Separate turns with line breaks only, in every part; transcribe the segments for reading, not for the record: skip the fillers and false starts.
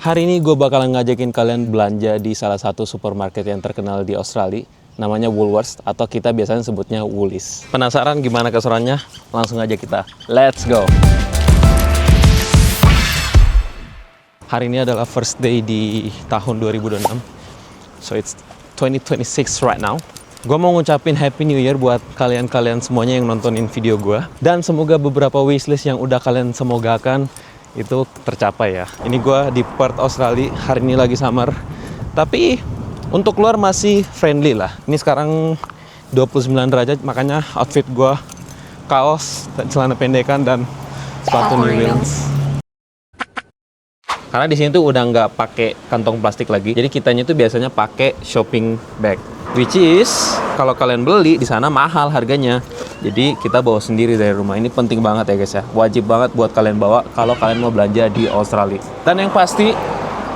Hari ini gue bakalan ngajakin kalian belanja di salah satu supermarket yang terkenal di Australia. Namanya Woolworths atau kita biasanya sebutnya Woolies. Penasaran gimana keseruannya? Langsung aja kita. Let's go! Hari ini adalah first day di tahun 2026. So it's 2026 right now. Gue mau ngucapin Happy New Year buat kalian-kalian semuanya yang nontonin video gue. Dan semoga beberapa wishlist yang udah kalian semogakan itu tercapai ya. Ini gue di Perth, Australia. Hari ini lagi summer. Tapi untuk keluar masih friendly lah. Ini sekarang 29 derajat, makanya outfit gue kaos, celana pendekan, dan sepatu New Balance. Karena di sini tuh udah nggak pakai kantong plastik lagi. Jadi kitanya tuh biasanya pakai shopping bag. Which is kalau kalian beli di sana mahal harganya. Jadi kita bawa sendiri dari rumah. Ini penting banget ya guys ya. Wajib banget buat kalian bawa kalau kalian mau belanja di Australia. Dan yang pasti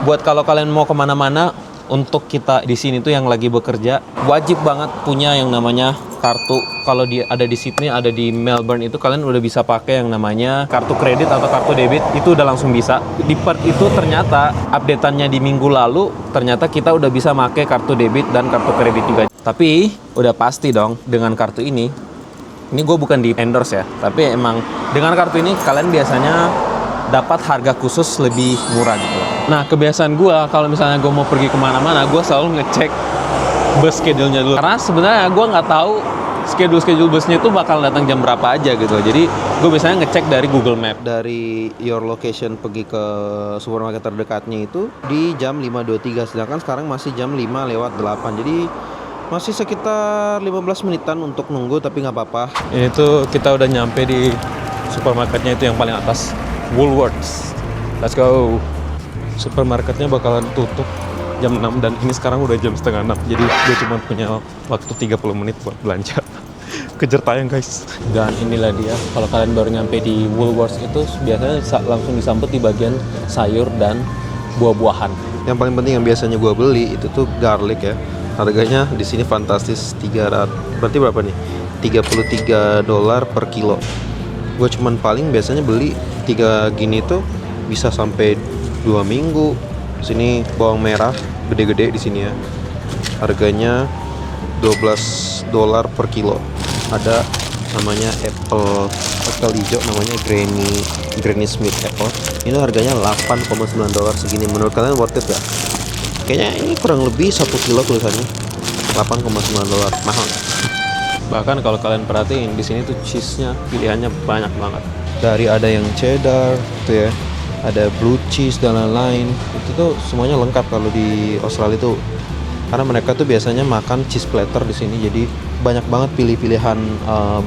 buat kalau kalian mau kemana-mana, untuk kita di sini tuh yang lagi bekerja wajib banget punya yang namanya kartu. Kalau ada di Sydney, ada di Melbourne itu kalian udah bisa pakai yang namanya kartu kredit atau kartu debit. Itu udah langsung bisa. Di Perth itu ternyata update-annya di minggu lalu, ternyata kita udah bisa pakai kartu debit dan kartu kredit juga. Tapi udah pasti dong dengan kartu ini gue bukan di endorse ya, tapi emang dengan kartu ini kalian biasanya dapat harga khusus lebih murah gitu. Nah, kebiasaan gue kalau misalnya gue mau pergi kemana-mana, gue selalu ngecek bus schedule-nya dulu. Karena sebenarnya gue nggak tahu schedule busnya itu bakal datang jam berapa aja gitu. Jadi gue biasanya ngecek dari Google Map. Dari your location pergi ke supermarket terdekatnya itu di jam 5.23, sedangkan sekarang masih jam 5:08. Jadi masih sekitar 15 menitan untuk nunggu, tapi nggak apa-apa. Ini tuh kita udah nyampe di supermarketnya itu yang paling atas, Woolworths. Let's go. Supermarketnya bakalan tutup jam 6 dan ini sekarang udah jam setengah 6. Jadi gue cuma punya waktu 30 menit buat belanja. Kejar tayang guys. Dan inilah dia, kalau kalian baru nyampe di Woolworths itu biasanya langsung disambut di bagian sayur dan buah-buahan. Yang paling penting yang biasanya gue beli itu tuh garlic ya. Harganya di sini fantastis, 300. Berarti berapa nih? $33 per kilo. Gue cuman paling biasanya beli 3 gini tuh bisa sampai 2 minggu. Sini bawang merah gede-gede di sini ya. Harganya $12 per kilo. Ada namanya apple hijau, namanya Granny Smith apple. Ini harganya $8,9 segini. Menurut kalian worth it gak? Kayaknya ini kurang lebih 1 kilo tulisannya. $8,9. Mahal. Bahkan kalau kalian perhatiin di sini tuh cheese-nya pilihannya banyak banget. Dari ada yang cheddar tuh ya, ada blue cheese dan lain-lain. Itu tuh semuanya lengkap kalau di Australia tuh. Karena mereka tuh biasanya makan cheese platter di sini. Jadi banyak banget pilih-pilihan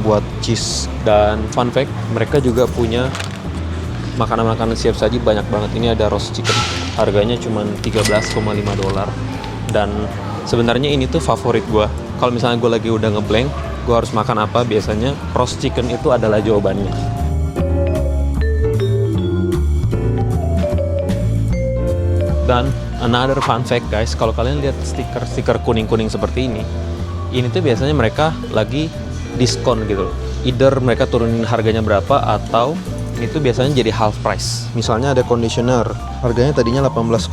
buat cheese. Dan fun fact, mereka juga punya makanan-makanan siap saji banyak banget. Ini ada roast chicken. Harganya cuma $13,5. Dan sebenarnya ini tuh favorit gue. Kalau misalnya gue lagi udah ngeblank, gue harus makan apa, biasanya roast chicken itu adalah jawabannya. Dan another fun fact guys, kalau kalian lihat stiker kuning-kuning seperti ini tuh biasanya mereka lagi diskon gitu. Either mereka turunin harganya berapa atau itu biasanya jadi half price. Misalnya ada conditioner, harganya tadinya 18,5,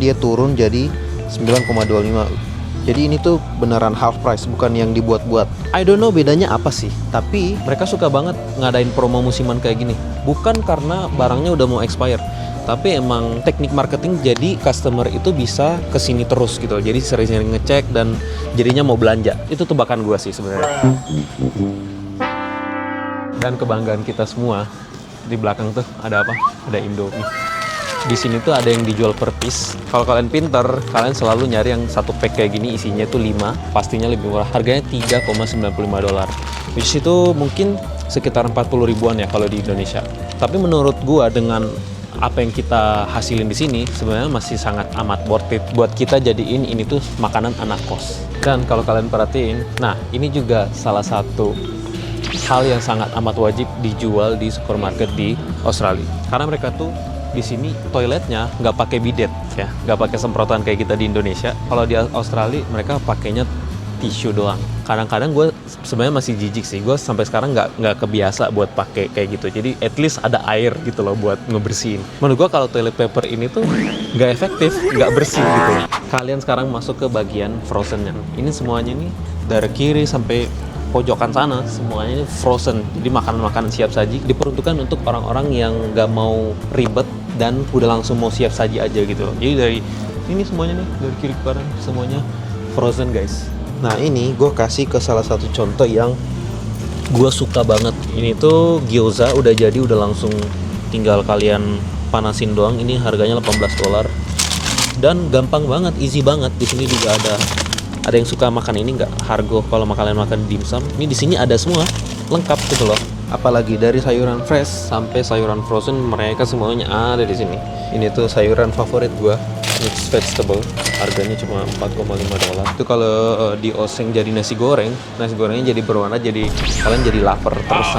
dia turun jadi 9,25. Jadi ini tuh beneran half price, bukan yang dibuat-buat. I don't know bedanya apa sih, tapi mereka suka banget ngadain promo musiman kayak gini. Bukan karena barangnya udah mau expire, tapi emang teknik marketing jadi customer itu bisa kesini terus gitu. Jadi sering-sering ngecek dan jadinya mau belanja. Itu tebakan gue sih sebenarnya. Dan kebanggaan kita semua, di belakang tuh ada apa? Ada Indomie. Di sini tuh ada yang dijual per piece. Kalau kalian pinter, kalian selalu nyari yang satu pack kayak gini, isinya tuh 5, pastinya lebih murah. Harganya $3,95. Which itu mungkin sekitar 40 ribuan ya kalau di Indonesia. Tapi menurut gua dengan apa yang kita hasilin di sini sebenarnya masih sangat amat worth it buat kita jadiin ini tuh makanan anak kos. Dan kalau kalian perhatiin, nah ini juga salah satu hal yang sangat amat wajib dijual di supermarket di Australia. Karena mereka tuh di sini toiletnya nggak pakai bidet ya, nggak pakai semprotan kayak kita di Indonesia. Kalau di Australia mereka pakainya tisu doang. Kadang-kadang gue sebenarnya masih jijik sih, gue sampai sekarang nggak kebiasa buat pakai kayak gitu. Jadi at least ada air gitu loh buat ngebersihin. Menurut gue kalau toilet paper ini tuh nggak efektif, nggak bersih gitu. Kalian sekarang masuk ke bagian frozennya. Ini semuanya nih dari kiri sampai pojokan sana semuanya ini frozen. Jadi makanan-makanan siap saji diperuntukkan untuk orang-orang yang nggak mau ribet dan udah langsung mau siap saji aja gitu. Jadi dari ini semuanya nih dari kiri ke kanan semuanya frozen guys. Nah ini gue kasih ke salah satu contoh yang gue suka banget. Ini tuh gyoza udah jadi, udah langsung tinggal kalian panasin doang. Ini harganya $18 dan gampang banget, easy banget. Di sini juga ada yang suka makan ini nggak hargo kalau kalian makan dimsum. Ini di sini ada semua lengkap gitu loh. Apalagi dari sayuran fresh sampai sayuran frozen, mereka semuanya ada di sini. Ini tuh sayuran favorit gue, mixed vegetable. Harganya cuma $4,5. Itu kalau dioseng jadi nasi gorengnya jadi berwarna, jadi kalian jadi lapar terus.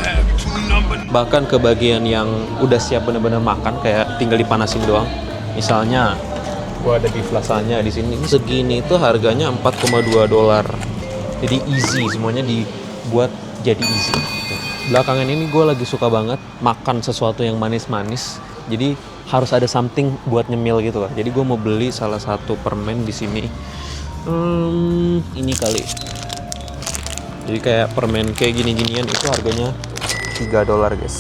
Bahkan ke bagian yang udah siap bener-bener makan, kayak tinggal dipanasin doang. Misalnya gua ada beef lasagna di sini. Segini tuh harganya $4,2. Jadi easy, semuanya dibuat jadi easy. Belakangan ini gue lagi suka banget makan sesuatu yang manis-manis. Jadi harus ada something buat nyemil gitu lah. Jadi gue mau beli salah satu permen di sini. Ini kali. Jadi kayak permen kayak gini-ginian itu harganya $3 guys.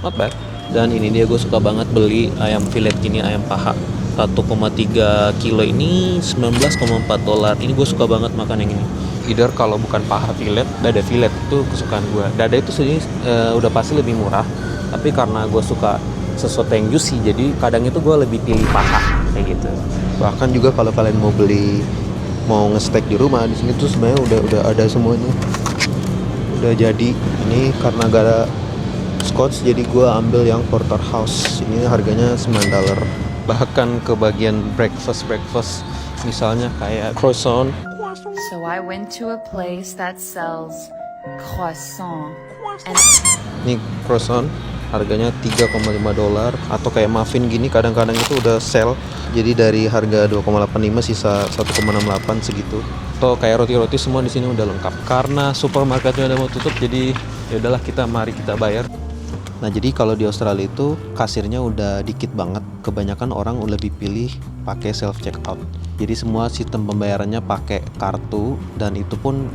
Not bad. Dan ini dia, gue suka banget beli ayam filet gini, ayam paha. 1,3 kilo ini $19,4. Ini gue suka banget makan yang ini. Either kalau bukan paha filet, dada filet itu kesukaan gue. Dada itu sendiri udah pasti lebih murah. Tapi karena gue suka sesuatu yang juicy, jadi kadang itu gue lebih pilih paha kayak gitu. Bahkan juga kalau kalian mau nge-steak di rumah, di sini tuh sebenarnya udah ada semuanya, udah jadi. Ini karena gak ada Scotch, jadi gue ambil yang porterhouse. Ini harganya $9. Bahkan ke bagian breakfast, misalnya kayak croissant.
So I went to a place that sells croissant. And
Ini croissant harganya $3,5. Atau kayak muffin gini kadang-kadang itu udah sell, jadi dari harga 2,85 sisa 1,68 segitu. Atau kayak roti-roti semua di sini udah lengkap. Karena supermarketnya udah mau tutup, jadi ya udahlah, mari kita bayar. Nah jadi kalau di Australia itu kasirnya udah dikit banget. Kebanyakan orang lebih pilih pakai self checkout. Jadi semua sistem pembayarannya pakai kartu, dan itu pun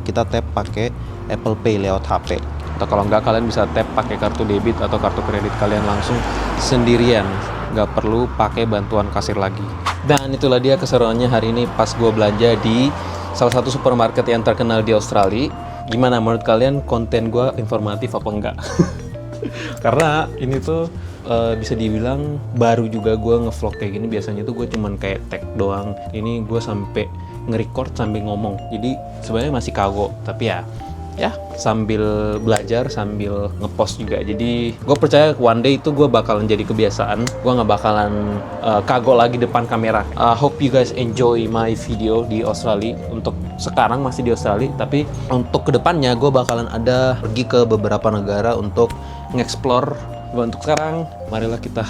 kita tap pakai Apple Pay lewat HP. Atau kalau nggak, kalian bisa tap pakai kartu debit atau kartu kredit kalian langsung sendirian, nggak perlu pakai bantuan kasir lagi. Dan itulah dia keseruannya hari ini pas gue belanja di salah satu supermarket yang terkenal di Australia. Gimana menurut kalian, konten gue informatif apa enggak? Karena ini tuh bisa dibilang baru juga gue ngevlog kayak gini. Biasanya tuh gue cuman kayak tag doang. Ini gue sampai nge-record sambil ngomong. Jadi sebenarnya masih kagok, tapi ya sambil belajar sambil ngepost juga. Jadi gue percaya one day itu gue bakalan jadi kebiasaan. Gue nggak bakalan kagok lagi depan kamera. Hope you guys enjoy my video di Australia. Untuk sekarang masih di Australia, tapi untuk kedepannya gue bakalan ada pergi ke beberapa negara untuk nge-explore. Untuk sekarang, marilah kita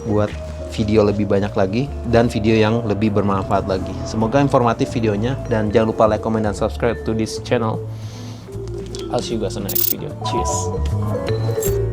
buat video lebih banyak lagi dan video yang lebih bermanfaat lagi. Semoga informatif videonya, dan jangan lupa like, comment, dan subscribe to this channel. I'll see you guys in the next video. Cheers.